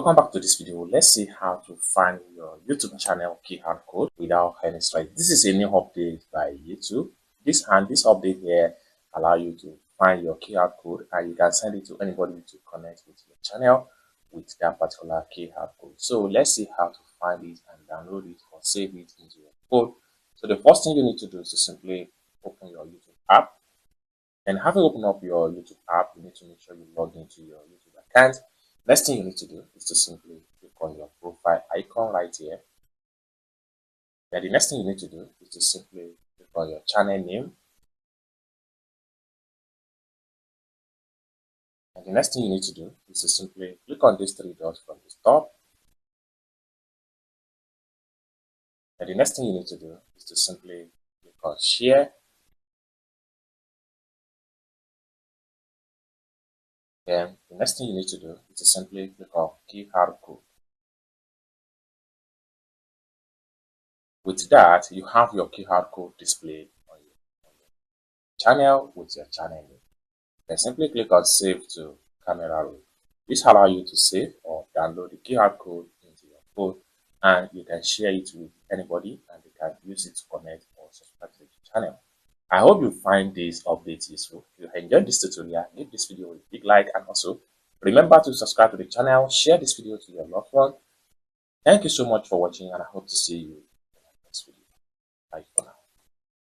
Welcome back to this video. Let's see how to find your YouTube channel QR code without any stress. This is a new update by YouTube. This update here allow you to find your QR code and you can send it to anybody to connect with your channel with that particular QR code. So let's see how to find it and download it or save it into your phone. So the first thing you need to do is to simply open your YouTube app. And having opened up your YouTube app, you need to make sure you log into your YouTube account. Next thing you need to do is to simply click on your profile icon right here. Then the next thing you need to do is to simply click on your channel name. And the next thing you need to do is to simply click on these three dots from the top. And the next thing you need to do is to simply click on share. Then the next thing you need to do is to simply click on QR code. With that, you have your QR code displayed on your channel with your channel name. Then simply click on save to camera roll. This allows you to save or download the QR code into your phone and you can share it with anybody and they can use it to connect or subscribe to the channel. I hope you find this update useful. If you enjoyed this tutorial, give this video a big like and also remember to subscribe to the channel, share this video to your loved one. Thank you so much for watching and I hope to see you in the next video. Bye for now.